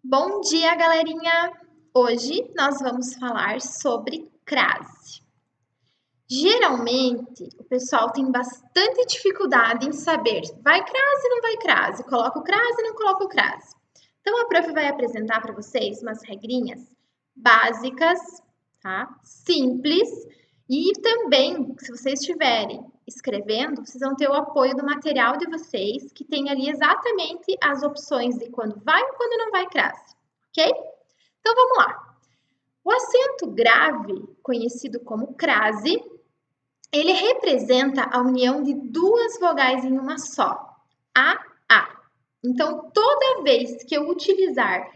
Bom dia, galerinha! Hoje nós vamos falar sobre crase. Geralmente, o pessoal tem bastante dificuldade em saber vai crase, não vai crase, coloca o crase, não coloca o crase. Então, a prof vai apresentar para vocês umas regrinhas básicas, tá? Simples, e também, se vocês estiverem escrevendo, vocês vão ter o apoio do material de vocês, que tem ali exatamente as opções de quando vai e quando não vai crase, ok? Então, vamos lá. O acento grave, conhecido como crase, ele representa a união de duas vogais em uma só, a. Então, toda vez que eu utilizar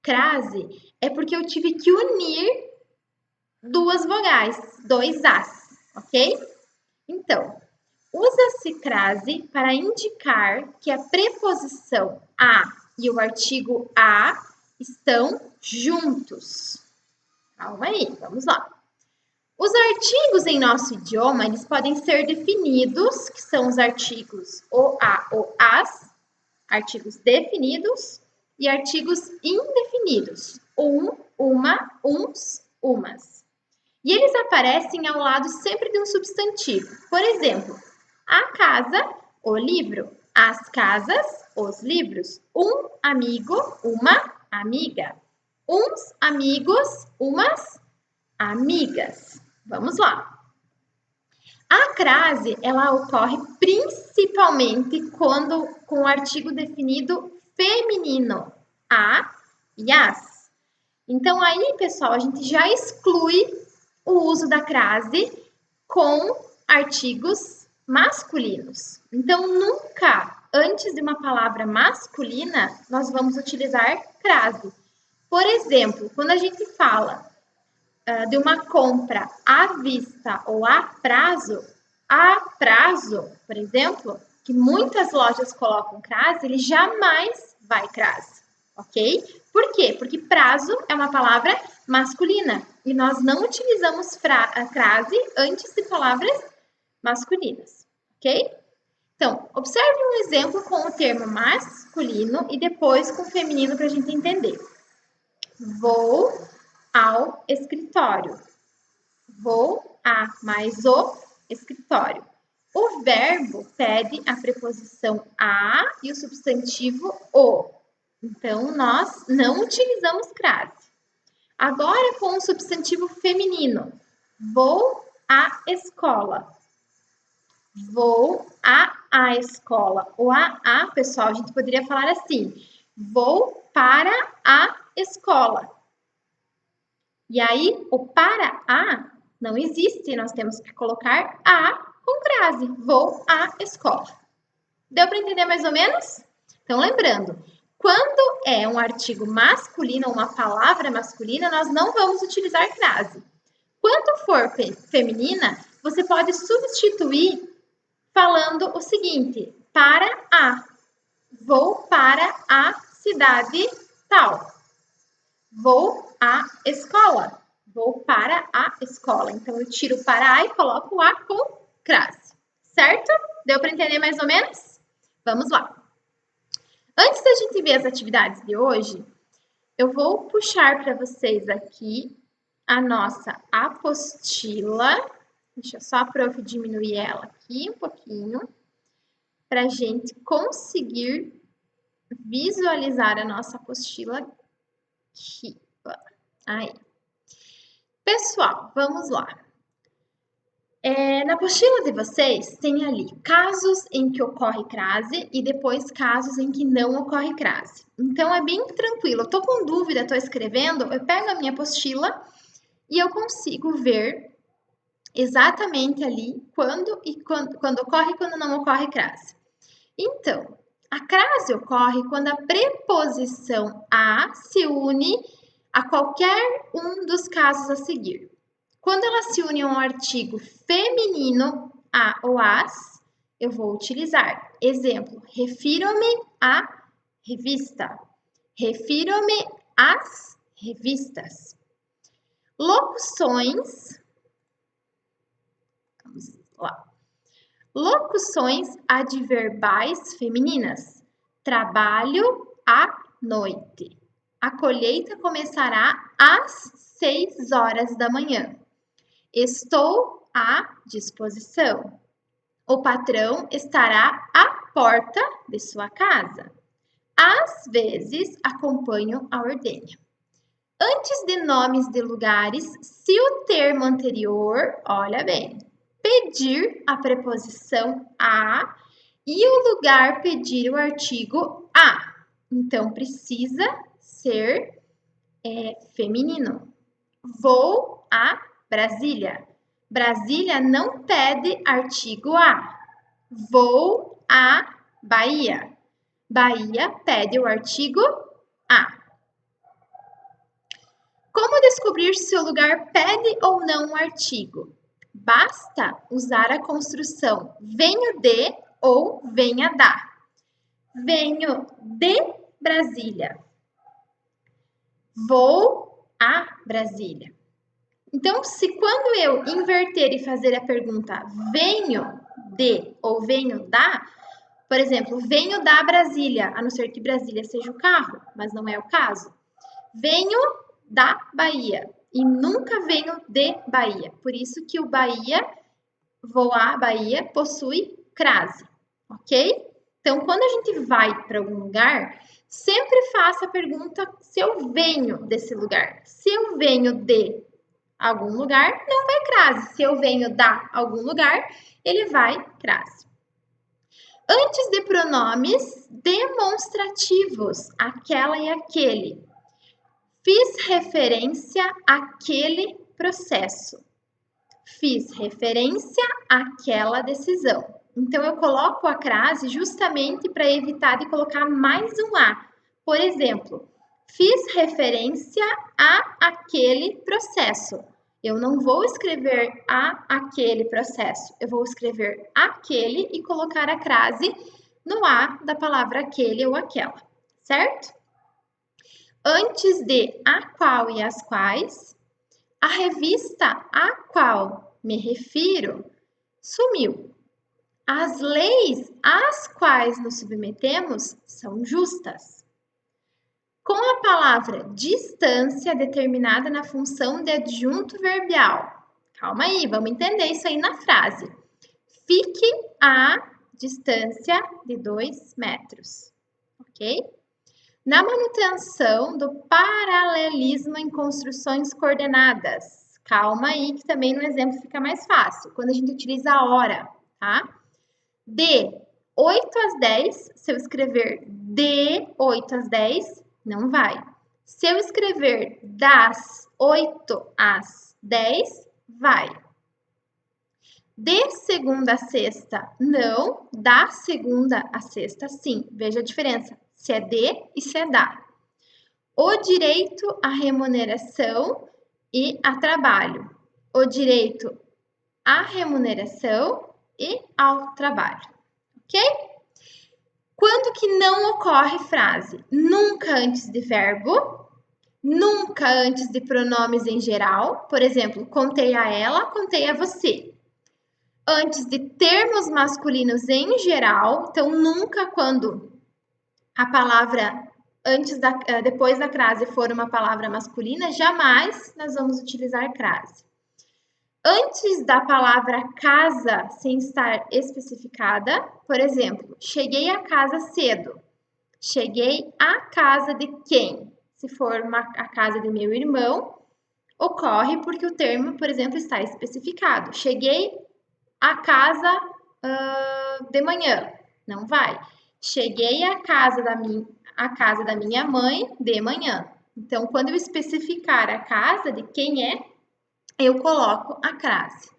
crase, é porque eu tive que unir duas vogais, dois as, ok? Então, usa-se crase para indicar que a preposição a e o artigo a estão juntos. Calma aí, vamos lá. Os artigos em nosso idioma, eles podem ser definidos, que são os artigos o, a, o, as, artigos definidos e artigos indefinidos, uma, uns, umas. E eles aparecem ao lado sempre de um substantivo. Por exemplo, a casa, o livro, as casas, os livros, um amigo, uma amiga, uns amigos, umas amigas. Vamos lá. A crase, ela ocorre principalmente quando com o artigo definido feminino, a e as. Então, aí, pessoal, a gente já exclui o uso da crase com artigos masculinos. Então, nunca antes de uma palavra masculina nós vamos utilizar crase. Por exemplo, quando a gente fala de uma compra à vista ou a prazo, por exemplo, que muitas lojas colocam crase, ele jamais vai crase, ok? Por quê? Porque prazo é uma palavra masculina e nós não utilizamos crase antes de palavras masculinas, ok? Então, observe um exemplo com o termo masculino e depois com o feminino para a gente entender. Vou ao escritório. Vou a mais o escritório. O verbo pede a preposição a e o substantivo o. Então, nós não utilizamos crase. Agora, com o substantivo feminino. Vou à escola. Vou à escola. O a, pessoal, a gente poderia falar assim. Vou para a escola. E aí, o para a não existe, nós temos que colocar a com crase. Vou à escola. Deu para entender mais ou menos? Então, lembrando, quando é um artigo masculino, uma palavra masculina, nós não vamos utilizar crase. Quando for feminina, você pode substituir falando o seguinte, para a. Vou para a cidade tal. Vou à escola. Vou para a escola. Então, eu tiro para a e coloco o a com crase. Certo? Deu para entender mais ou menos? Vamos lá. Antes da gente ver as atividades de hoje, eu vou puxar para vocês aqui a nossa apostila. Deixa só a prof diminuir ela aqui um pouquinho, para a gente conseguir visualizar a nossa apostila aqui. Aí. Pessoal, vamos lá. Na apostila de vocês, tem ali casos em que ocorre crase e depois casos em que não ocorre crase. Então, é bem tranquilo. Eu tô com dúvida, tô escrevendo, eu pego a minha apostila e eu consigo ver exatamente ali quando ocorre e quando não ocorre crase. Então, a crase ocorre quando a preposição a se une a qualquer um dos casos a seguir. Quando ela se une a um artigo feminino, a ou as, eu vou utilizar. Exemplo, refiro-me à revista. Refiro-me às revistas. Locuções. Vamos lá. Locuções adverbais femininas. Trabalho à noite. A colheita começará às 6 horas da manhã. Estou à disposição. O patrão estará à porta de sua casa. Às vezes, acompanho a ordenha. Antes de nomes de lugares, se o termo anterior, olha bem, pedir a preposição a e o lugar pedir o artigo a. Então, precisa ser feminino. Vou a Brasília. Brasília não pede artigo a. Vou à Bahia. Bahia pede o artigo a. Como descobrir se o lugar pede ou não o artigo? Basta usar a construção venho de ou venha da. Venho de Brasília. Vou a Brasília. Então, se quando eu inverter e fazer a pergunta venho de ou venho da, por exemplo, venho da Brasília, a não ser que Brasília seja o carro, mas não é o caso. Venho da Bahia e nunca venho de Bahia. Por isso que o Bahia, vou à Bahia, possui crase, ok? Então, quando a gente vai para algum lugar, sempre faça a pergunta se eu venho desse lugar. Se eu venho de algum lugar, não vai crase. Se eu venho da algum lugar, ele vai crase. Antes de pronomes demonstrativos, aquela e aquele, fiz referência àquele processo. Fiz referência àquela decisão. Então, eu coloco a crase justamente para evitar de colocar mais um a. Por exemplo, fiz referência a aquele processo. Eu não vou escrever a aquele processo. Eu vou escrever aquele e colocar a crase no a da palavra aquele ou aquela, certo? Antes de a qual e as quais, a revista a qual me refiro sumiu. As leis às quais nos submetemos são justas. Com a palavra distância determinada na função de adjunto verbial. Calma aí, vamos entender isso aí na frase. Fique a distância de 2 metros, ok? Na manutenção do paralelismo em construções coordenadas. Calma aí, que também no exemplo fica mais fácil. Quando a gente utiliza a hora, tá? De 8 às 10, se eu escrever de 8 às 10, não vai. Se eu escrever das 8 às 10, vai. De segunda a sexta, não. Da segunda a sexta, sim. Veja a diferença. Se é de e se é da. O direito à remuneração e a trabalho. O direito à remuneração e ao trabalho. Ok? Quando que não ocorre frase? Nunca antes de verbo, nunca antes de pronomes em geral. Por exemplo, contei a ela, contei a você. Antes de termos masculinos em geral, então nunca quando a palavra depois da crase for uma palavra masculina, jamais nós vamos utilizar crase. Antes da palavra casa sem estar especificada, por exemplo, cheguei a casa cedo. Cheguei à casa de quem? Se for a casa de meu irmão, ocorre porque o termo, por exemplo, está especificado. Cheguei à casa de manhã. Não vai. Cheguei à casa da minha mãe de manhã. Então, quando eu especificar a casa de quem é, eu coloco a crase.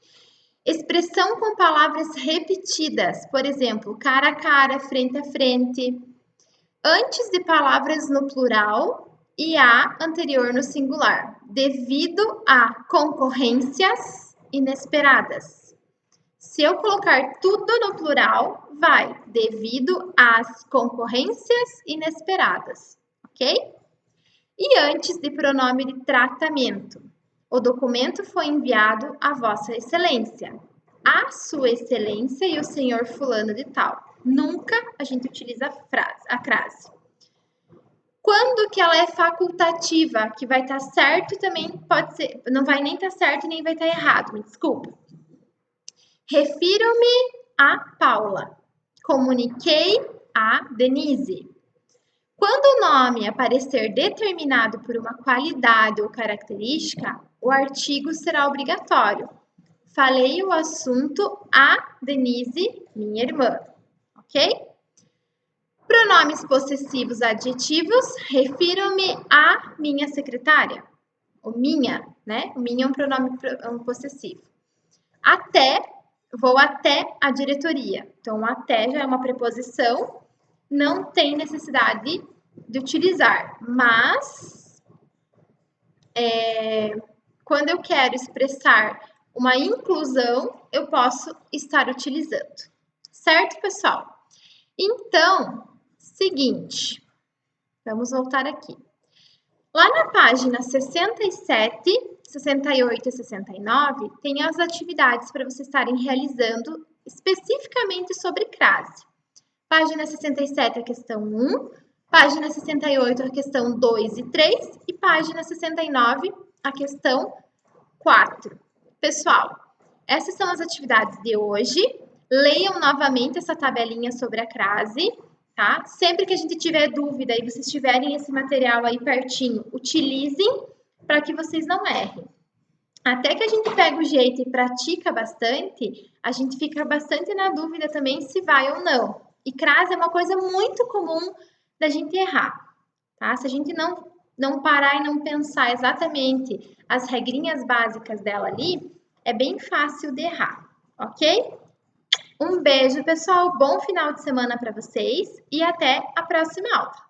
Expressão com palavras repetidas, por exemplo, cara a cara, frente a frente. Antes de palavras no plural e a anterior no singular, devido a concorrências inesperadas. Se eu colocar tudo no plural, vai devido às concorrências inesperadas, ok? E antes de pronome de tratamento. O documento foi enviado a Vossa Excelência, a Sua Excelência e o senhor fulano de tal. Nunca a gente utiliza a crase. Quando que ela é facultativa, que vai estar certo também pode ser, não vai nem estar certo nem vai estar errado, me desculpa. Refiro-me a Paula. Comuniquei a Denise. Quando o nome aparecer determinado por uma qualidade ou característica, o artigo será obrigatório. Falei o assunto a Denise, minha irmã, ok? Pronomes possessivos adjetivos, refiro-me a minha secretária. O minha, né? O minha é um pronome possessivo. Até, vou até a diretoria. Então, até já é uma preposição, não tem necessidade de utilizar, mas quando eu quero expressar uma inclusão, eu posso estar utilizando. Certo, pessoal? Então, seguinte, vamos voltar aqui. Lá na página 67, 68 e 69, tem as atividades para vocês estarem realizando especificamente sobre crase. Página 67, a questão 1, página 68, a questão 2 e 3 e página 69, a questão 4. Pessoal, essas são as atividades de hoje. Leiam novamente essa tabelinha sobre a crase, tá? Sempre que a gente tiver dúvida e vocês tiverem esse material aí pertinho, utilizem para que vocês não errem. Até que a gente pega o jeito e pratica bastante, a gente fica bastante na dúvida também se vai ou não. E crase é uma coisa muito comum da gente errar, tá? Se a gente não parar e não pensar exatamente as regrinhas básicas dela ali, é bem fácil de errar, ok? Um beijo, pessoal, bom final de semana para vocês e até a próxima aula.